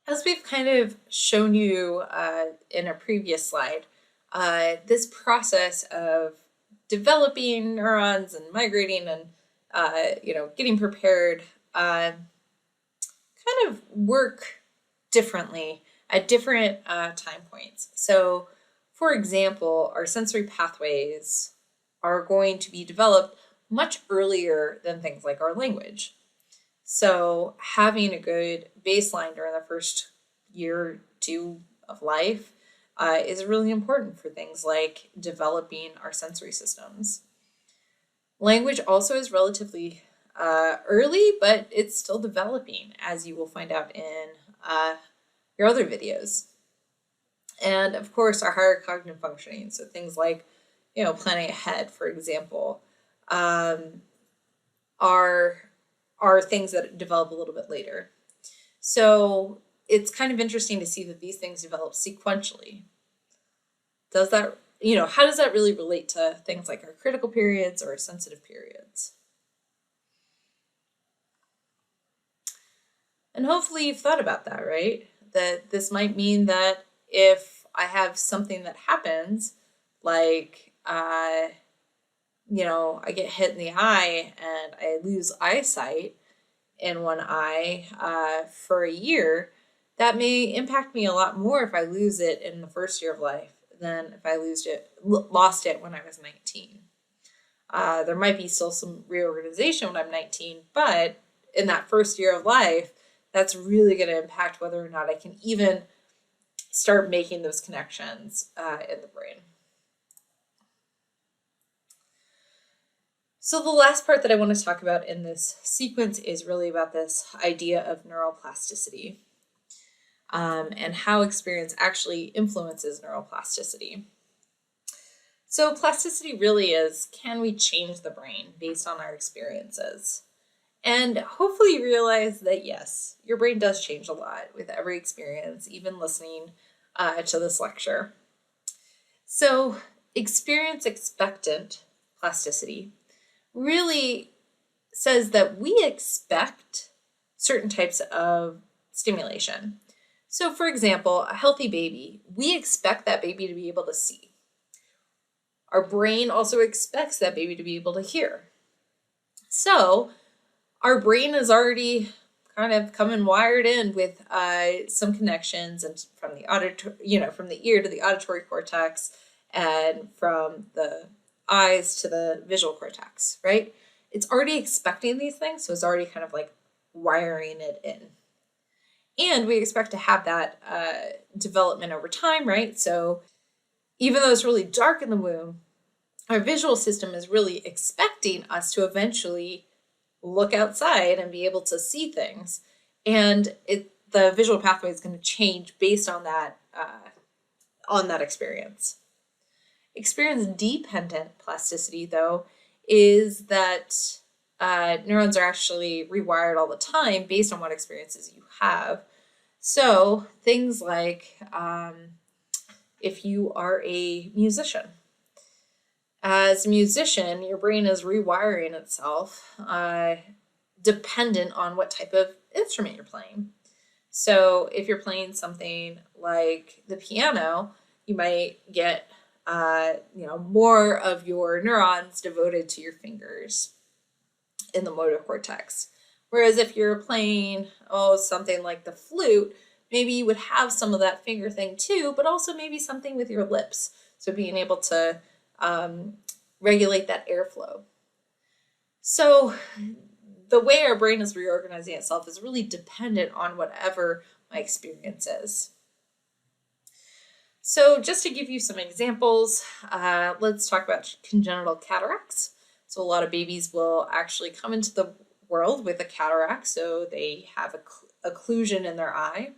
As we've kind of shown you in a previous slide, this process of developing neurons and migrating and getting prepared kind of work differently at different time points. So, for example, our sensory pathways are going to be developed much earlier than things like our language. So, having a good baseline during the first year or two of life is really important for things like developing our sensory systems. Language also is relatively early, but it's still developing, as you will find out in your other videos. And of course, our higher cognitive functioning, so things like, planning ahead, for example, are things that develop a little bit later. So it's kind of interesting to see that these things develop sequentially. Does that, how does that really relate to things like our critical periods or sensitive periods? And hopefully you've thought about that, right? That this might mean that if I have something that happens, like, I get hit in the eye and I lose eyesight in one eye for a year, that may impact me a lot more if I lose it in the first year of life than if I lost it when I was 19. There might be still some reorganization when I'm 19, but in that first year of life, that's really going to impact whether or not I can even start making those connections in the brain. So the last part that I want to talk about in this sequence is really about this idea of neuroplasticity and how experience actually influences neuroplasticity. So plasticity really is, can we change the brain based on our experiences? And hopefully you realize that yes, your brain does change a lot with every experience, even listening to this lecture. So experience expectant plasticity really says that we expect certain types of stimulation. So for example, a healthy baby, we expect that baby to be able to see. Our brain also expects that baby to be able to hear. So our brain is already kind of coming wired in with some connections, and from the from the ear to the auditory cortex, and from the eyes to the visual cortex, right? It's already expecting these things, so it's already kind of like wiring it in. And we expect to have that development over time, right? So even though it's really dark in the womb, our visual system is really expecting us to eventually look outside and be able to see things. And the visual pathway is going to change based on that experience. Experience-dependent plasticity, though, is that neurons are actually rewired all the time based on what experiences you have. So things like if you are a musician. As a musician, your brain is rewiring itself dependent on what type of instrument you're playing. So if you're playing something like the piano, you might get more of your neurons devoted to your fingers in the motor cortex. Whereas if you're playing something like the flute, maybe you would have some of that finger thing too, but also maybe something with your lips. So being able to regulate that airflow. So the way our brain is reorganizing itself is really dependent on whatever my experience is. So just to give you some examples, let's talk about congenital cataracts. So a lot of babies will actually come into the world with a cataract, so they have occlusion in their eye.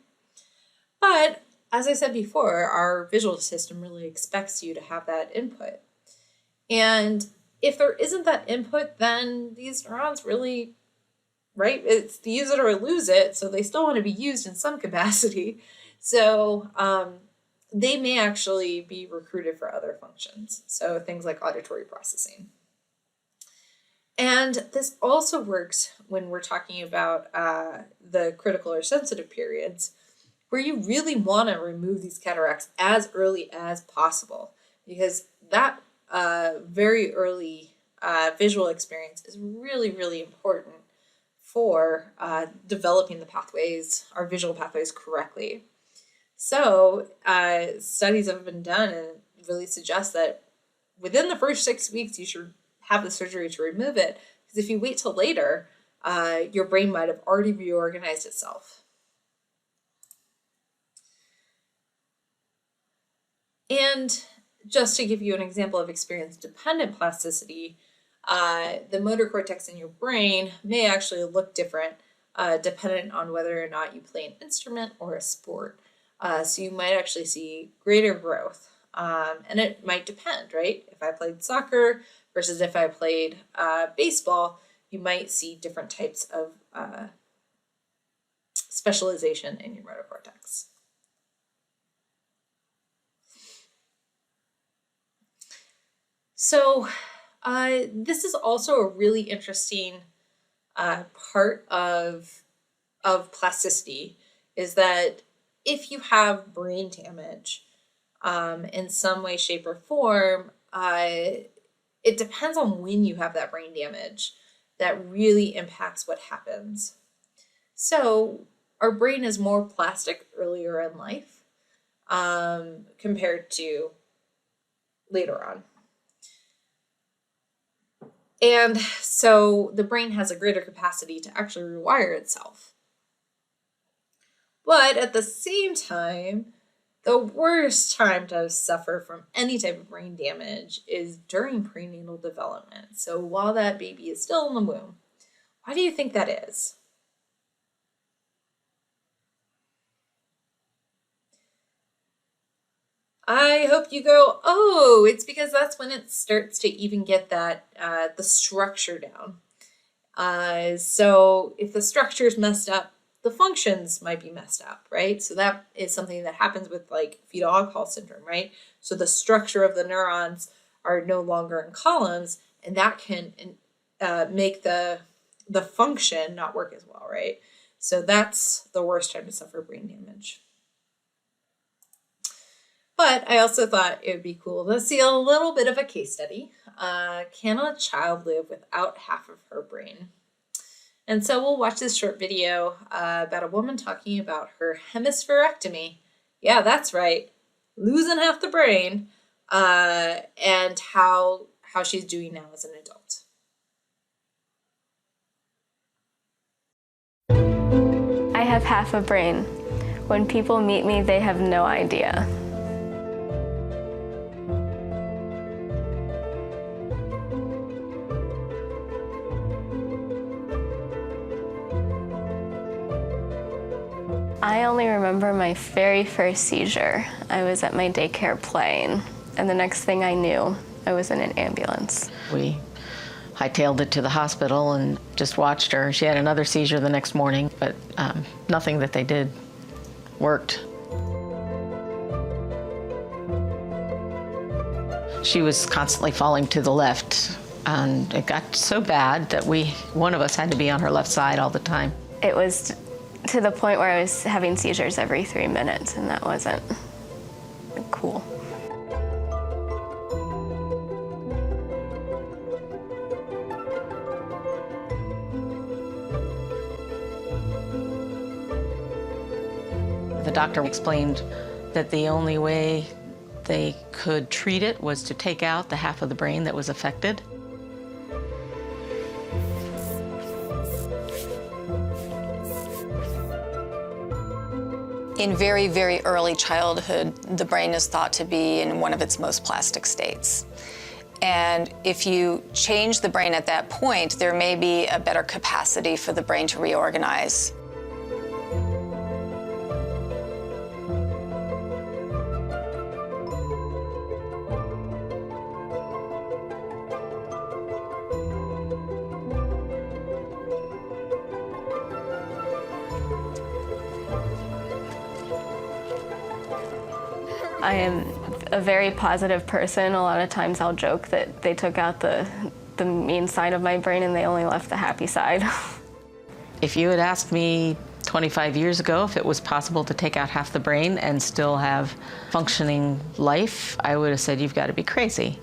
But as I said before, our visual system really expects you to have that input. And if there isn't that input, then these neurons really, right, it's use it or lose it, so they still want to be used in some capacity. So they may actually be recruited for other functions, so things like auditory processing. And this also works when we're talking about the critical or sensitive periods, where you really want to remove these cataracts as early as possible, because that very early visual experience is really, really important for developing the pathways, our visual pathways correctly. So studies have been done and really suggest that within the first 6 weeks, you should have the surgery to remove it, because if you wait till later, your brain might have already reorganized itself. And just to give you an example of experience-dependent plasticity, the motor cortex in your brain may actually look different dependent on whether or not you play an instrument or a sport. So you might actually see greater growth. And it might depend, right? If I played soccer versus if I played baseball, you might see different types of specialization in your motor cortex. So this is also a really interesting part of plasticity, is that if you have brain damage in some way, shape, or form, it depends on when you have that brain damage that really impacts what happens. So our brain is more plastic earlier in life compared to later on. And so the brain has a greater capacity to actually rewire itself. But at the same time, the worst time to suffer from any type of brain damage is during prenatal development. So while that baby is still in the womb. Why do you think that is? I hope you go, oh, it's because that's when it starts to even get that the structure down. So if the structure is messed up, the functions might be messed up, right? So that is something that happens with like fetal alcohol syndrome, right? So the structure of the neurons are no longer in columns, and that can make the function not work as well, right? So that's the worst time to suffer brain damage. But I also thought it would be cool to see a little bit of a case study. Can a child live without half of her brain? And so we'll watch this short video about a woman talking about her hemispherectomy. Yeah, that's right, losing half the brain, and how she's doing now as an adult. I have half a brain. When people meet me, they have no idea. I only remember my very first seizure. I was at my daycare playing, and the next thing I knew, I was in an ambulance. We hightailed it to the hospital and just watched her. She had another seizure the next morning, but nothing that they did worked. She was constantly falling to the left, and it got so bad that one of us had to be on her left side all the time. It was to the point where I was having seizures every 3 minutes, and that wasn't cool. The doctor explained that the only way they could treat it was to take out the half of the brain that was affected. In very, very early childhood, the brain is thought to be in one of its most plastic states. And if you change the brain at that point, there may be a better capacity for the brain to reorganize. I am a very positive person. A lot of times I'll joke that they took out the mean side of my brain and they only left the happy side. If you had asked me 25 years ago, if it was possible to take out half the brain and still have functioning life, I would have said, you've got to be crazy.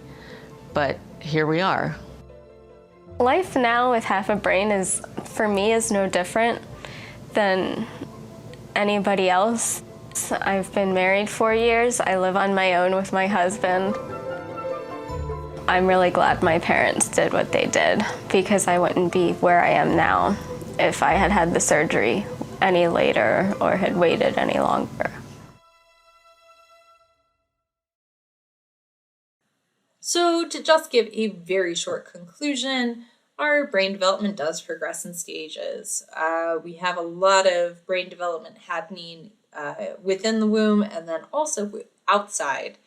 But here we are. Life now with half a brain is, for me, is no different than anybody else. I've been married 4 years. I live on my own with my husband. I'm really glad my parents did what they did, because I wouldn't be where I am now if I had had the surgery any later or had waited any longer. So to just give a very short conclusion, our brain development does progress in stages. We have a lot of brain development happening within the womb and then also outside.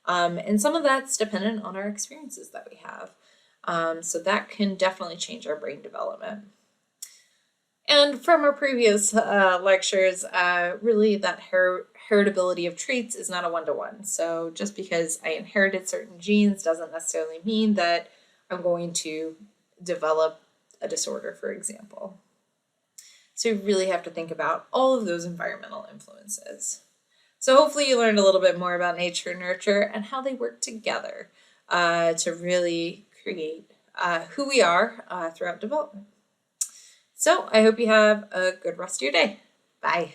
And some of that's dependent on our experiences that we have. So that can definitely change our brain development. And from our previous lectures, really that heritability of traits is not a one-to-one. So just because I inherited certain genes doesn't necessarily mean that I'm going to develop a disorder, for example. So you really have to think about all of those environmental influences. So hopefully you learned a little bit more about nature and nurture and how they work together to really create who we are throughout development. So I hope you have a good rest of your day. Bye.